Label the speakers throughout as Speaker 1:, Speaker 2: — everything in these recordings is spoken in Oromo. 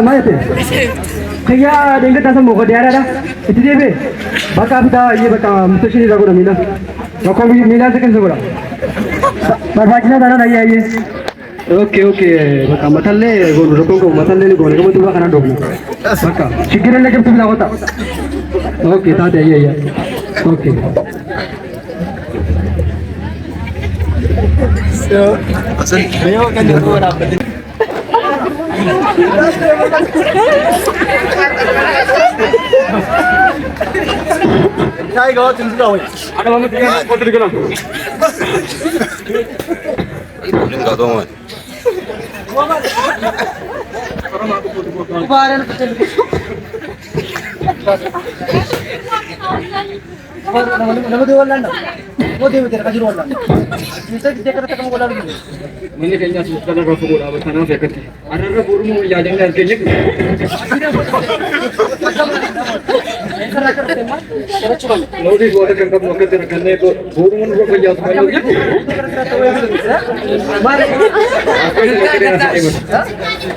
Speaker 1: माहिती खैया डेंगे तसं मोकळ द्यायला किती दे बे बका बिता ये बका मुतशी जागो ना मिला नको मिला सेकंड सगळा बाकीना दाना नाही आहे ओके ओके बका मथल्ले गोल रोको को मथल्ले गोल को तुला खाना डोकना बका शिगिरेला जब तुम्ही लावता ओके तात आहे ये ओके
Speaker 2: असल मेवा का देखो आप काय गाव तुमचं गाव आहे आता मग तुम्ही पत्र केला लिंगा दोन मैंने कहीं सुस्ताना रफो बोला बताना फेंकत है अरे रे बोरू में याद है के लिए नोटिस वाटर करके मौके से रखने को बोरू में को याद है मारे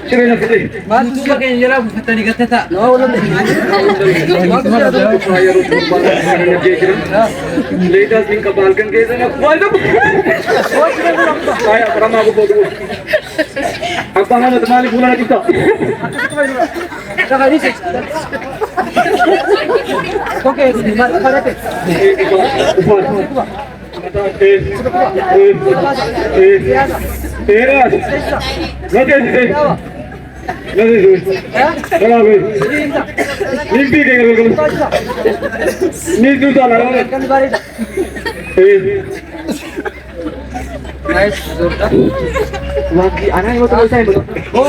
Speaker 2: कितने ना कितने बात उसका के जरा पता नहीं करता था नो बोलो लेटेस्ट लिंक बाल्कन के से ना saya pernah aku bodoh. Apa nama teman ibu lagi kita? Kakak ini sih. Oke, di mana pada teh? Teras. Nanti. Nanti. Mimpi kayak gitu. Ini sudah lah. Nice जोरदार बाकी आना है वो तो बोलता है वो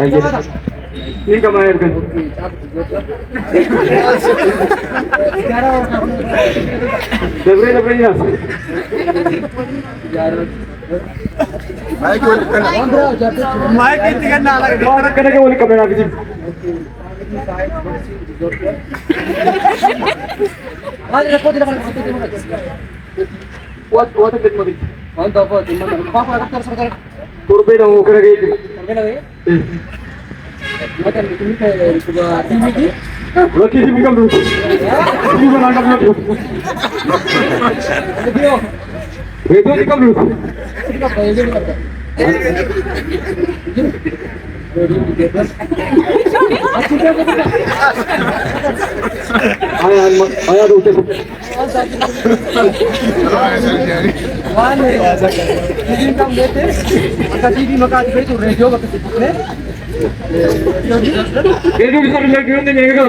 Speaker 2: आइए ये कमाया कर दबरे दबरे ना यार माइक बोल कर माइक कितने करना लगा और करने के बोल कैमरा किसी आज रखो दे what is movie on top of the papa doctor सरकार रुपए ना वो करेंगे करेंगे मतलब तुम के टीवी की रोटी टीवी का टीवी बना कर लो वीडियो की कम लो इसका वीडियो करता आया रोटे काम देते टीवी मका तो रेडियो बकने रेडियो की सब लग गए नहीं का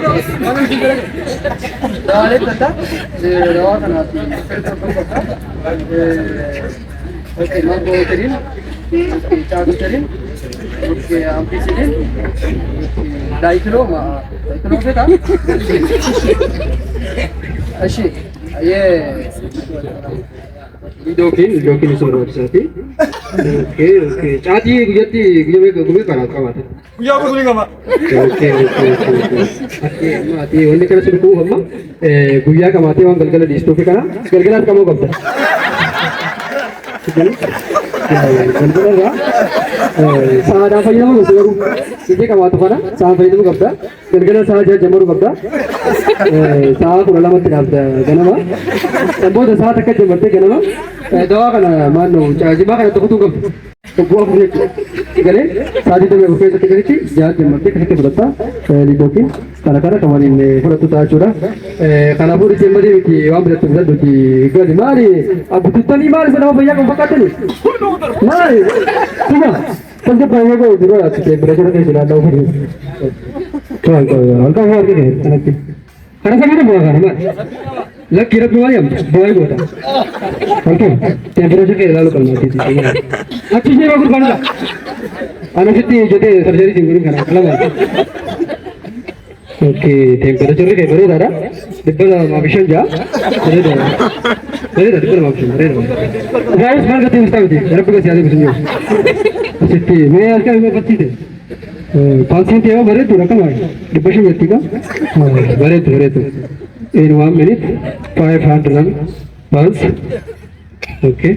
Speaker 2: डाले तथा रवा का नाती ओके मां को करीन चार करीन ओके हम पीछे दिन 2.5 किलो से था अच्छी ये वीडियो की सुनो चाहती ओके ओके चाची गुजरती गुजर करा का बात गुजर को बोलेगा मां ओके ओके माती वंदे कर सुन को हम गुया का माती वहां गलगल डिस्टो पे करा गलगल का मो कब गलगल सादा फैया मो सुरू इजे का बात करा सा फैया मो कब गलगल सा जमरू कब सा कुरला मत गनमा संबोध सा तक जमते गनमा दवा का मानो चार्ज बा का तो कब तो बुआ बुने गले सादी तो मैं फेस के करी जा के मत के बता पहली दो की कलाकार कमानी ने थोड़ा तो ताचुरा कलापुरी चेंबरी की वाम तो दो की गली मारी अब तो नहीं मार से ना भैया को पकाते नहीं मार ठीक है सबसे पहले को जरूर आती है प्रेशर के चला दो फिर चल हल्का मार के खाना खाने तो बोला ना लग किरत में हम बॉय बोला ओके टेंपरेचर के लालो करना थी अच्छी से बाबू बनला अनकिती जोते सर्जरी जिंगरी खाना कला ओके टेंपरेचर के बरे दादा डिब्बा ऑप्शन जा बरे दादा डिब्बा ऑप्शन बरे गाइस मार करते हैं होती जरा पे ज्यादा सुनियो सिटी मैं आज का मैं 25 थे 500 थे बरे तो रकम है डिब्बा से व्यक्ति का बरे तो in 1 minute 500 pulse okay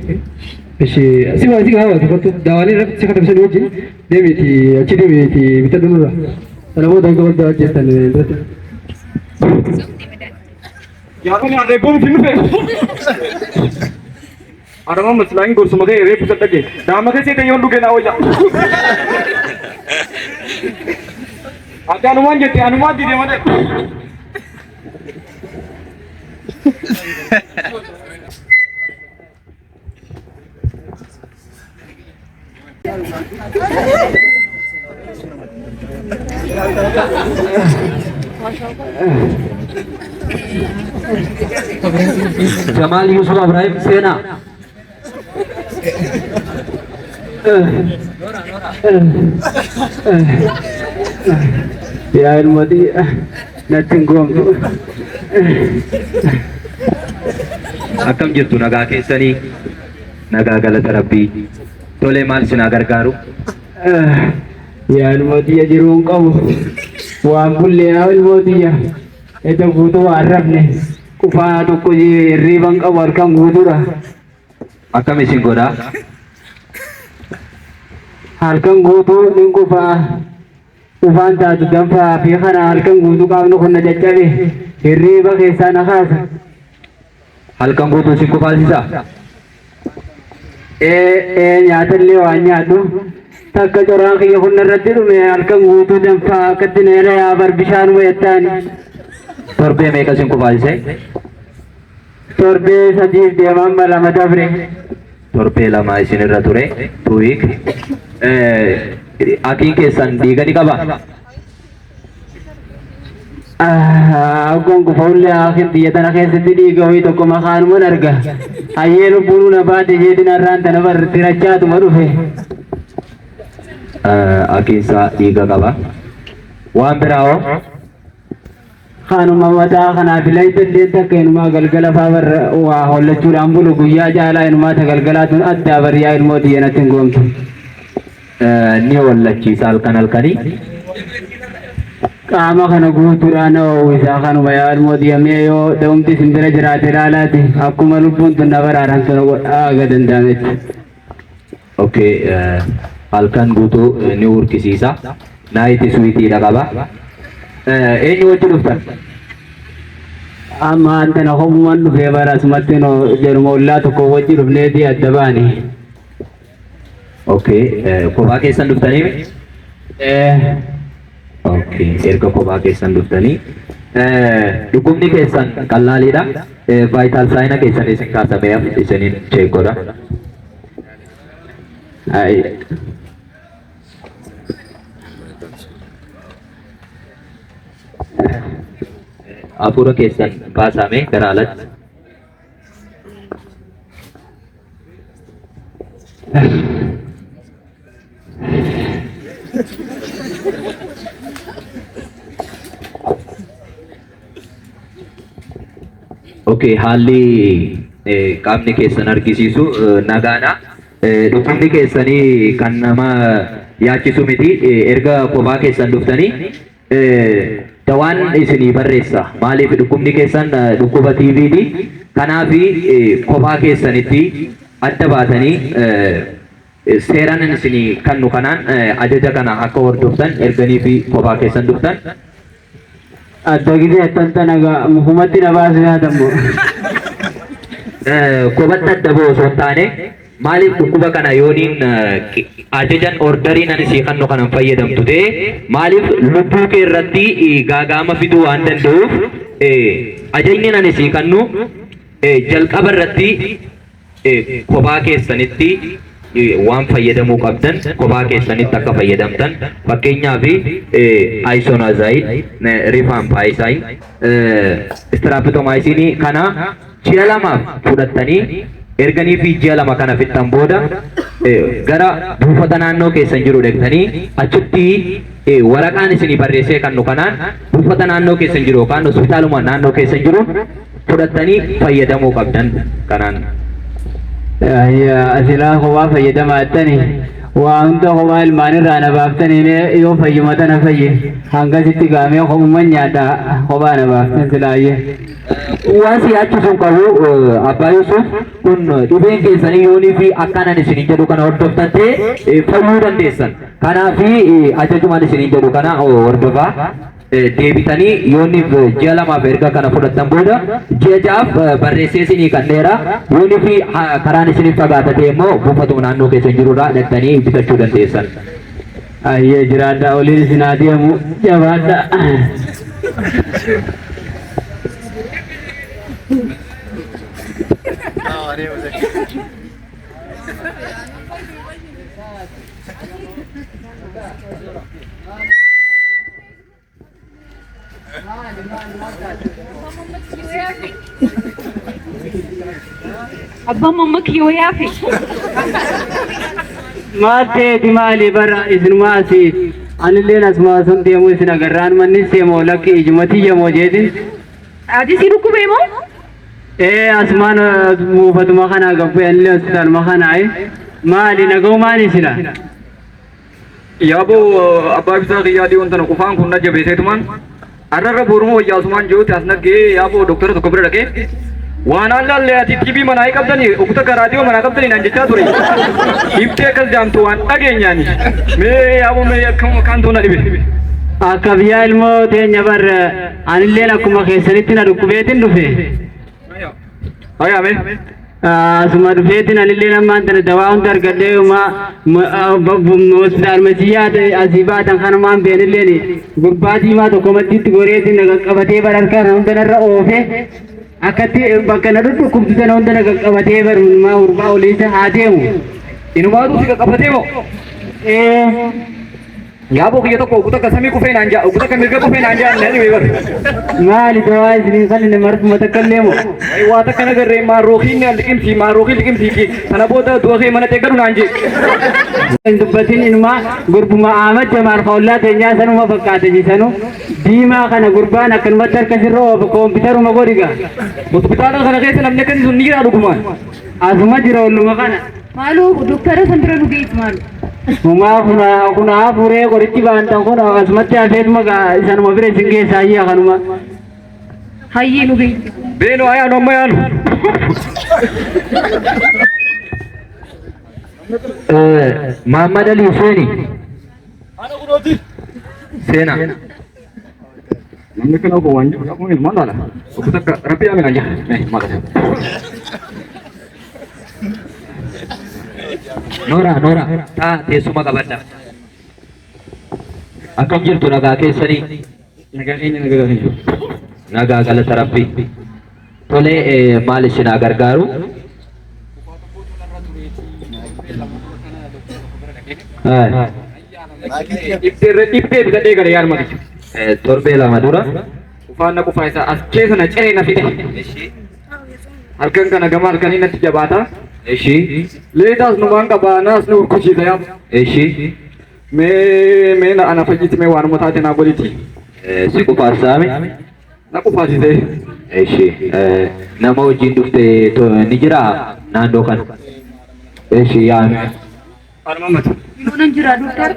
Speaker 2: Ishi sima sih kau tu kau dawani rap sih kata bisa diuji dewi ti aci dewi ti kita dulu lah kalau mau dah kau dah cerita ni
Speaker 1: यार मैंने आधे बोल फिल्म पे आराम मसलाइन गुरु समझे रे पुछता के दाम के से कहीं और दुके ना हो जा आते अनुमान दीजिए मुझे
Speaker 2: जमाल यूसुफ इब्राहिम सेना ya ilmati natinggoom
Speaker 3: akkam jirtu nagaa keessanii nagaa galata rabbii tolee maal isin gargaaru
Speaker 2: ya ilmati jiruun qabu waan bullee yaa ilmati eta guutuu arrabne kufaa tokko riiban qabu harkan guutuudha
Speaker 3: akkam isin godhaa
Speaker 2: harkan guutuu nin kufaa kufaan taatu danfaa fi kana harkan guutuu qaamni kun na caccabe hirriiba keessaa na kaasa
Speaker 3: halkan guutuu isin kufaalchisaa
Speaker 2: nyaatallee waan nyaadhu takka coraan kiyya kun irratti dhume halkan guutuu danfaa akkatti neela yaabar bishaanuma yettaani
Speaker 3: torbee meeqa isin kufaalchise
Speaker 2: torbee sadiif deeman lama dabre
Speaker 3: torbee lama isin irra ture tuwiik akiin keessan dhiiga ni qaba
Speaker 2: gongo faulle akin tiyatana keessatti dhiiga wayii tokko makaanuman arga hayyee lubbuun na baate jeetin arraan tana bar tirachaatuma dhufe
Speaker 3: akiin isaa dhiiga qaba waan biraa hoo
Speaker 2: kanuma mataa kanaaf ilaytallee takka inumaa galgala faa barra waa hollachuudhaan bulu guyyaa jaalaa inumaa ta galgalaatun addaa bariyaa ilmooti yenatti hin goomtu
Speaker 3: ni hollachiisa halkan halkanii
Speaker 2: qaama kana guutuudhaan isaa kanuma yaa ilmooti yamee yoo da'umti simbira jiraate ilaalaati akkuma lubbuun tun na baraaran tuna aga danda'ametti
Speaker 3: okay halkan guutuu ni urkisiisa naayiti suwitiidha qaba eenyu wajji dhuftan
Speaker 2: amma antana homuman dhufee bara asumatti no jedhuma ollaa tokko wajji dhufneeti adda baani
Speaker 3: okay kophaa keessan dhuftanii okay erga kophaa keessan dhuftanii dhukkubni keessan qallaaliidha vaayitaal saayina keessan isin kaasameef isiniin cheekoodha hafuura keessan baasame gara alatti okay haalli qaamni keessan argisiisu nagaadha dhukkubni keessanii kan nama yaachisu miti erga kophaa keessan dhuftanii dawaan isinii barreessa maaliif dhukkubni keessan dhukkuba TV'ti kanaafi kophaa keessanitti adda baatanii seeraan isinii kannu kanaan ajaja kana akka hordoftan erganii fi kophaa keessan dhuftan
Speaker 2: adda gidee attanta nagaa mufumatti na baase yaadamu
Speaker 3: kophatti adda ba'u osoo hin taane maaliif dhukkuba kana yooniin ajajan ordariin ani sii kannu kanan fayyadamtu ta'e maaliif lubbuu kee irratti gaagaama fiduu waan danda'uuf ajajni ani sii kannu jalqaba irratti kophaa keessanitti waan fayyadamuu qabdan kophaa keessanitti akka fayyadamtan fakkeenyaaf isoniazid rifampicin streptomycin kana ji'a lamaaf fudhattanii erganii fi ji'a lama kana fixan booda gara buufata naannoo keessan jiru dhaqxanii achitti waraqaan isinii barreessee kannu kanaan buufata naannoo keessan jiru yookaan hospitaaluma naannoo keessan jiru fudhattanii fayyadamuu qabdan kanaan
Speaker 2: asilaa kophaa fayyadamaa attani Wanta komal mani rana baftan ini iyo fayi mata na fayi hanga sitti game ko manyata ko bana baftan silaye
Speaker 3: Wasi achi sun karu Abba Yusuf kun dhibeen keessanii yoonii fi akkanaan isinii jedhu kana hordoftattee fayyuu dandeessan. Kanaafi ajajumaan isinii jedhu kana hordofaa deebitanii yooniif ji'a lamaaf erga kana fudhattan booda ji'a ja'aaf barreessee isinii kanneera yoonii fi karaan isiniif fagaatatee immoo buufatuma naannoo keessa jirurraa dhaqxanii bitachuu dandeessan.
Speaker 2: Ayyee jiraadha oliin isin haa deemu jabaadha.
Speaker 4: अब्बा मम्मा क्यों है आप
Speaker 2: Mate dimali bara isnumasi anilleen asma sun deemu isin agarraan manni seemo lakki ijumati yemo jedin
Speaker 4: आज इसी रुको बेमो
Speaker 2: asmaan muufatuma kana gabbe anillee hospitaal makana ay maali nagoo maani sila
Speaker 1: Yaabo abbaa bisaa qiyyaadii wanta na qufaan kun na jabeeseetumaan arrarra booruma wayyaasumaan jiruutti as naggee yaaboo doktora tokko bira dhaqee waan allaallee ati tibii manaa qabdanii ukuta garaadii manaa qabdanii naan jechaa ture ibtee akkas jaamtu waan dhageenyaani mee yaaboo mee akkam kaan toona dhibe
Speaker 2: akka biyyaa ilmoo teenya bar anilleen akkuma keessanitti na dhukkubeetin dhufe
Speaker 1: hayaame
Speaker 2: asuma dhufeetin anilleen ammaan tana dawaa hunda argadhee hospitaal masiyyaa asii baatan kanumaan beenilleen gurbaa diimaa tokko maddiitti goreetin na qaqqabatee bar harkaan hundanarra oofe akkatti bakka na dhukkubtu sana hunda na qaqqabatee bar maa gurbaa oliisa haa deemu
Speaker 1: inumaatu si qaqqabatee moo yaaboo kiyya tokko ukuta kasamii kufee naan jaa ukuta kamirga kufee naan jaa nani weegar
Speaker 2: maali dawaa isinii kan marfuma takkallee moo
Speaker 1: waa takka nagarree maarookiin liqimsii maarookiin liqimsiiti kana booda du'a kee mana teeggaru naan jee
Speaker 2: dubbatiin inumaa gurbuma Ahmad Jamaal Fawlaa teenyaa sanuma fakkaate jisanu diimaa kana gurbaan akkanumatti harkasirra oofa koompitaruma godhiga
Speaker 1: hospitaala kana keessa namni akkasii sun ni jira dhugumaan
Speaker 2: asuma jira olluma kana
Speaker 4: मालूम डॉक्टर संतरा लुगी मालूम
Speaker 2: Humaa kuna furee qorichi baantan kun akkasumatti hafeetuma isanuma bira isin keessaa ayyaa kanuma.
Speaker 4: हाय ये लुगी
Speaker 1: beenu ayaan amma yaanu
Speaker 3: Muhammad Ali Husseini Sena
Speaker 1: namni kana ko waan jiru akkuma ilmaan dhala ukuta rabbi aamin anja maalata
Speaker 3: Nora taa teessuma qabadha. Akkam jirtu nagaa keessanii
Speaker 1: nagaa keenya nagaa keenya
Speaker 3: nagaa galata rabbii. Tole maal isinaa gargaaru?
Speaker 1: ibtee bitadhee gara yaar mati
Speaker 3: Torbee lama dura
Speaker 1: ufaan na qufaa isaa as keessa na ciree na fide halkan kana gama halkanii natti jabaata
Speaker 3: ishii
Speaker 1: leetaas numaan qabaa naas nu urkusiisa yaab
Speaker 3: ishii
Speaker 1: mee na ana fayyiti mee waanuma taate naa godhiti
Speaker 3: si qufaassaame
Speaker 1: na qufaasise
Speaker 3: ishii nama wajjin dhufte ni jira naannoo kana ishii yaame
Speaker 1: armamata
Speaker 4: इन्होंने जरा doctor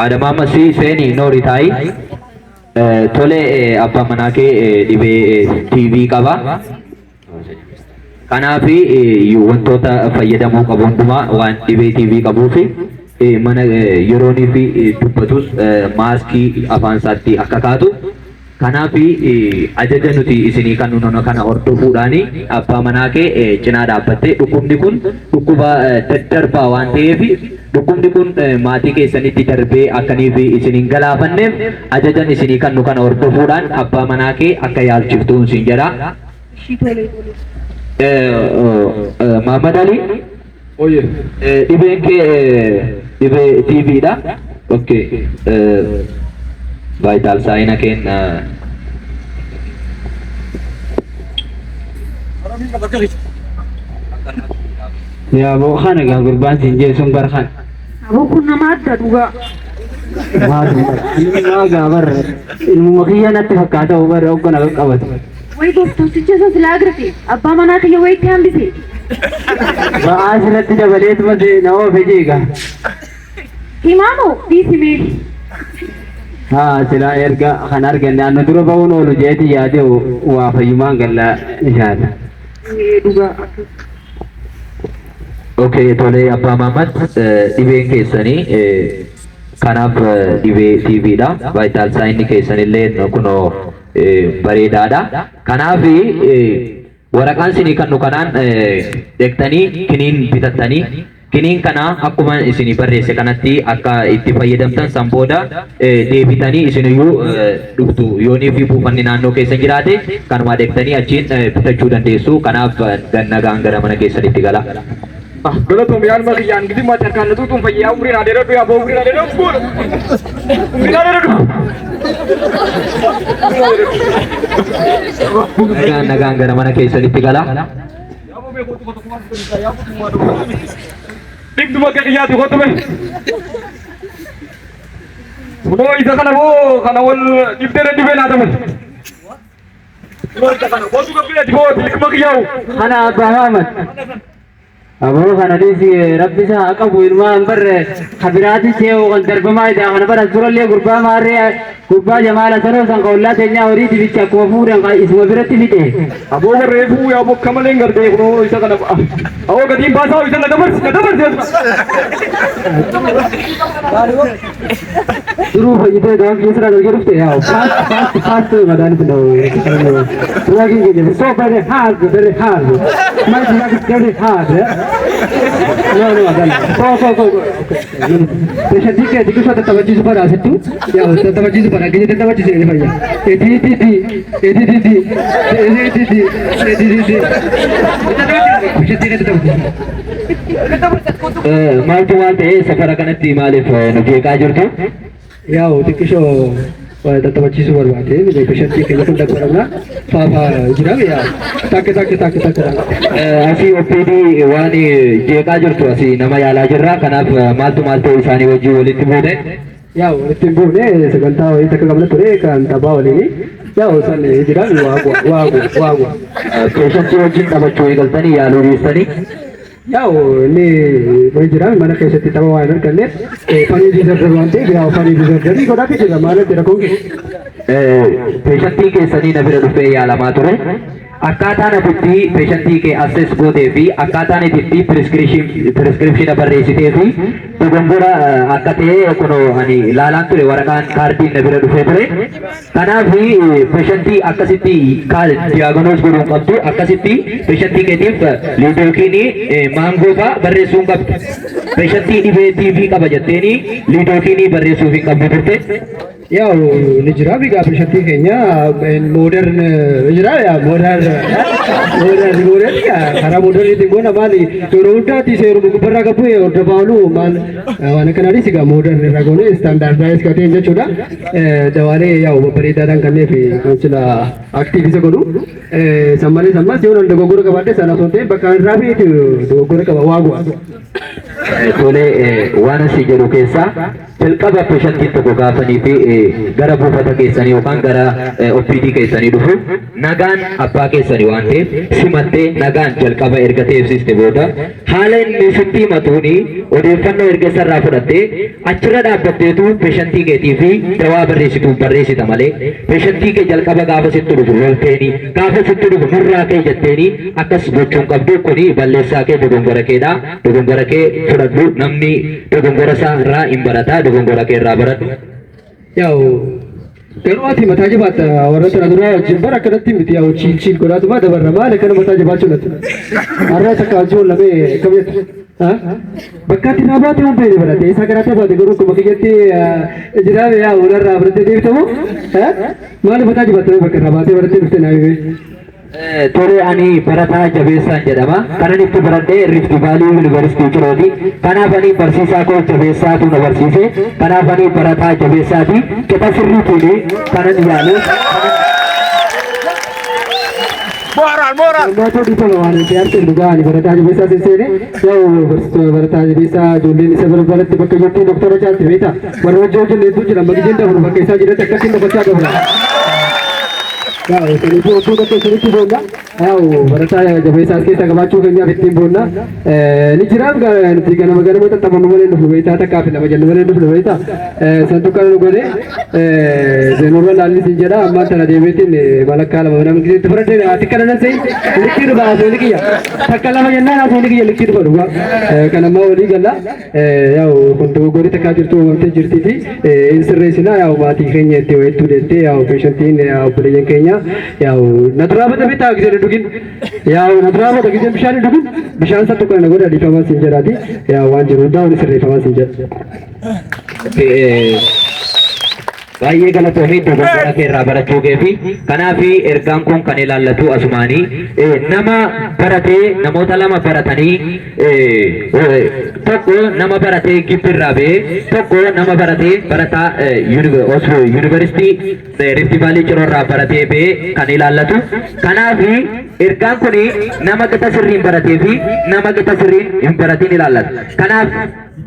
Speaker 3: Adamama si seeni noori taayi tole abbaa manaa kee dhibee TV qaba. Kanaafi wantoota fayyadamuu qabu hundumaa waan dhibee TV qabuufi mana yeroonii fi dubbatus maaskii afaan isaatti akka kaatu. Kanaafi ajaja nuti isinii kan nuti kana hordofuudhaani abbaa manaa kee cinaa dhaabbattee dhukkubni kun dhukkuba daddarbaa waan ta'eef dhukkubni kun maatii keessanitti darbee akkaniif isiniin galaafanneef ajajan isinii kan nuti kana hordofuudhaan abbaa manaa kee akka yaalchiftuun siin jedha. Muhammad Ali
Speaker 1: oye
Speaker 3: dhibeen kee dhibee TV dha. Okay. Vital sign again.
Speaker 2: Yaa boo kana gaa gurbaan siin jeesuun barkan.
Speaker 4: वो कुन्ना मारता दूँगा
Speaker 2: Maa gaa bar ilmuma kiyya natti fakkaata bar hoggana qabatu.
Speaker 4: Wai gooftumticha isa silaa agartee abbaa manaa kiyya wayitti hambise.
Speaker 2: Asirratti dabaleetuma nama ofiijiiga.
Speaker 4: Himaamoo dhiisimeeti.
Speaker 2: Silaa erga kan arganne anna dura ba'uun oolu jeeti yaade waa fayyumaan galla ishaadha.
Speaker 4: Dhugaa.
Speaker 3: Okay, tole Abbaa Maamad dhibeen keessanii kanaaf dhibee TVdha. Vital sign keessanillee kunoo bareedaadha. Kanaaf waraqaan isinii kennu kanaan deektanii kiniin bitattanii kiniin kana akkuma isinii barreesse kanatti akka itti fayyadamtan san booda deebitanii isiniyyuu dhuftu yoonii fi buufanni naannoo keessa jiraate kanuma deektanii achiin bitachuu dandeessu. Kanaaf nagaan gara mana keessanitti gala.
Speaker 1: Galatoom yaan makiyyaan gidi mata kan tu tum fayyaa umriin adeeradu yaa umriin adeeradu fuula umriin adeeradu
Speaker 3: nagaan gara mana keessanitti gala.
Speaker 1: Digdu bakka kiyyaatu kotume Munoo isa kana boo kana wal dibdee dibee naatame Munoo isa kana kotu kabbee diboo bilikma kiyyaa'u
Speaker 2: Kana Abbaa Maamad. Aboo kana dhiisi rabbi isaa haa qabu ilmaan barre habiraati see'u kan darbamaa isaa kana bara turallee gurbaa maarree gurbaa jamaala sanoo san qoollaa keenyaa horii dibicha akkuma fuudhan isuma biratti fixe.
Speaker 1: Aboo barreeffuu yaa bokka malee gartee kunoo isa kana aboo gatiin baasaa isa na dabarsi.
Speaker 2: Duruu fayyitee gaafa keessa dhagaa dhufte yaa faast madaan fi dhawoo. Duraakin keenya so very hard my drug is very hard. No adan go. Pressure dik so tawajjuh पर आ सकती या तवज्जुह पर आगे जैसे तवज्जुह से भैया AD
Speaker 3: Maaltu waan ta'e safara kanatti maaliif nu jeeqaa jirtu?
Speaker 2: yaa xiqqishoo tawajjuh barbaade pressure keenya kun dabbarana faafaa jira yaa takka
Speaker 3: Asii OPD waan jeeqaa jirtu asii nama yaalaa jirra. Kanaaf maaltu isaanii wajjin walitti buune?
Speaker 2: yaa walitti buune sagantaa wayii takka qabna ture kan taphaa waliini yaa san jira waagu
Speaker 3: Keessatti wajjin taphachuu eegaltanii yaaluu dhiistanii?
Speaker 2: yaa inni wayii jira mana keessatti tapha waan arganneef fanii diizarder waan ta'eef yaa fanii diizarderii godhaatti jira maalatti rakkoon
Speaker 3: Peeshantii keessanii na bira dhufee yaalamaa ture. Akkaataan atitti peeshantii kee assess gootee fi akkaataan atitti prescription barreessitee fi dogongora akka ta'e kunoo ani ilaalaan ture waraqaan kaardiin na bira dhufee ture. Kanaaf peeshantii akkasitti diagnoos godhuun qabdu akkasitti peeshantii keetiif liidookiinii maangoo fa'aa barreessuun qabdu. Peeshantii dhibee TV qaba jetteeni liidookiinii barreessuuf hin qabdu turte.
Speaker 2: yaa ni jira bigaa pressure keenya modern jira yaa modern karaa moderniitiin goona maali yeroo hundaatti seeru gubbarraa qabu hordofaa oolu maal waan akkanaanis egaa modern irraa goone standardized kan ta'e jechuudha. Dawaalee yaa babbareedaadhaan kanneef jila aktiivisa godhu sammalee sammas yoo nan dogoggora qabaadde sana osoo ta'e bakka irraa fi dogoggora qaba waagu.
Speaker 3: Tole waan asii jedhu keessaa jalqaba peeshantiin tokko gaafanii fi gara buufata keessanii yookaan gara OPD keessanii dhufu nagaan abbaa keessanii waan ta'eef simattee nagaan jalqaba erga teessiste booda haala inni sitti himatuuni odeeffannoo erga isarraa fudhattee achirra dhaabbatteetu peeshantii keetii fi dawaa barreessituun barreessita malee peeshantii kee jalqaba gaafa sitti dhufu lolteeni gaafa sitti dhufu nurraa kee jetteeni akkas gochuun qabdu kuni balleessaa kee dogongora keedha. Dogongora kee fudhadhu namni dogongora isaa irraa hin barataa dogongora kee irraa baradhu.
Speaker 2: Yaa garuu ati mataa jabaata warra sana dura wajjin bara akkanatti miti yaa chiil godhaatuma dabarra maal akkana mataa jabaachuu natti har'a takka wajjin lamee kam jettu bakka ati naa baate waan ta'e barate isa karaata baate garuu kuma kiyyatti jiraame yaa warra barate deebitamu maal mataa jabaata bakka irraa baatee barate dhufte naa himee.
Speaker 3: Tole ani barataa jabeessaan jedhama. Kanan itti baradhee Rift Valley University Cirooti. Kanaaf ani barsiisaa koo jabeessaatu na barsiise. Kanaaf ani barataa jabeessaati. Qixa sirriitiin kanan yaalu.
Speaker 2: Moral. Maatii dhiifama waan ta'eef arginu dhugaa ani barataa jabeessaa sisseene yoo barataa jabeessaa ijoolleen isa barbaadatti bakka jirtu doktora jaatti beekta warra hojii hojjenneetu jira maqijeen dabru bakka isaa jiratti akkasiin dabalchaa dabra. ያው ስለዚህ ወጡ ከሰሪት ቦና ያው በረታ ጀበይሳ እስከ ተገባችሁ ከኛ ፍቲም ቦና ንጅራም ጋር እንት ገና መገረ መጠጣ ነው ወለ ነው ወይታ ተካፍ ለመጀለ ወለ ነው ወይታ ሰንቱካ ነው ጎኔ ዘኖበል አሊስ እንጀራ አማንተ ነው ደቤቲን ማለካ ለማንም ጊዜ ተፈረደ አትከለነ ሰይ ልኪር ባሰ ልኪያ ተከለማ የና ነው ልኪያ ልኪር በሩዋ ከነማ ወዲ ገላ ያው ኮንቶ ጎሪ ተካጅርቶ ወንተ ጅርቲቲ ኢንስሬሽና ያው ማቲ ከኘቴ ወይቱ ደቴ ያው ፔሸንቲን ያው በለየን ከኛ ያው ነድራበተ ቤታ ጊዜ ድግን ያው ነድራበተ ጊዜ ብሻን ድግን ብሻን ሰጥቶ ከነ ጎዳ ዲፋማስ እንጀራቲ ያው ዋንጀሩ ዳውን ስሬ ፋማስ እንጀራ baay'ee galatoomii dogoggora keerraa barachuu keefi kanaafi ergaan kun kan ilaallatu asumaanii nama baratee namoota lama baratanii tokko nama baratee gibbirraa ba'ee tokko nama baratee barataa yuunivarsiitii Rift Valley Ciroorraa baratee ba'ee kan ilaallatu kanaafi ergaan kun nama gita sirriin baratee fi nama gita sirriin hin baratiin ilaallatu kanaaf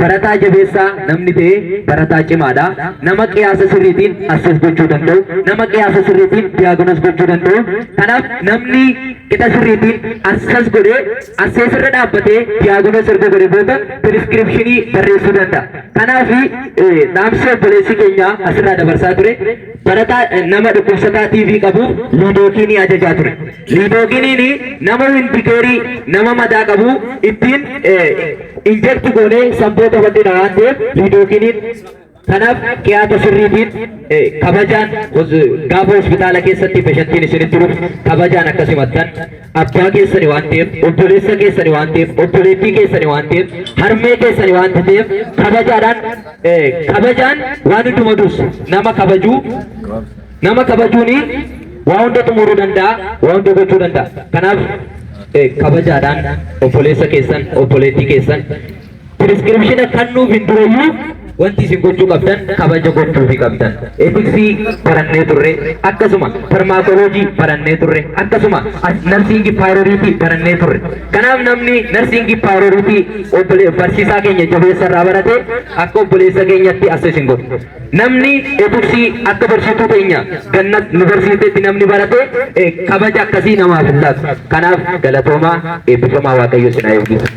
Speaker 2: barataa jabeessaa namni ta'e barataa cimaadha nama qiyaasa sirriitiin assess gochuu danda'u nama qiyaasa sirriitiin diagnosis gochuu danda'u kanaaf namni qixa sirriitiin assess godhee assess irra dhaabbatee diagnosis erga godhee booda prescriptionii barreessuu danda'a kanaaf dhaamsa obboleessi keenya asirraa dabarsaa ture barataa nama dhukkubsataa TV qabuuf liidookiinii ajajaa ture liidookiiniin nama windikeerii nama madaa qabu ittiin injekti goonee samboota wadina waan ta'eef liidookiiniin kanaaf qiyaata sirriitiin kabajaan gaafa hospitaala keessatti peshantiin isinitti dhufu kabajaan akkasumattan abbaa keessani waan ta'eef obboleessa keessani waan ta'eef obboleettii keessani waan ta'eef harmee keessani waan ta'eef kabajaan waan hunduma dursu nama kabajuuni waa hunda xumuruu danda'a waa hunda gochuu danda'a kanaaf kabajaadhaan obboleessa keessan obboleettii keessan prescription kannuuf hin durayyuu wanti isin gochuu qabdan kabaja gochuufi qabdan etiksii barannee turre akkasuma farmaakoloojii barannee turre akkasuma narsiingii paayiroriitii barannee turre kanaaf namni narsiingii paayiroriitii barsiisaa keenya jabeessa irraa barate akka obboleessa keenyatti assess hin godhu namni etiksii akka barsiituu keenya gannat yuunivarsiitiitti namni barate kabaja akkasii namaaf hin laatu kanaaf galatoomaa eebbifamaa waaqayyo sinaa eebbisu.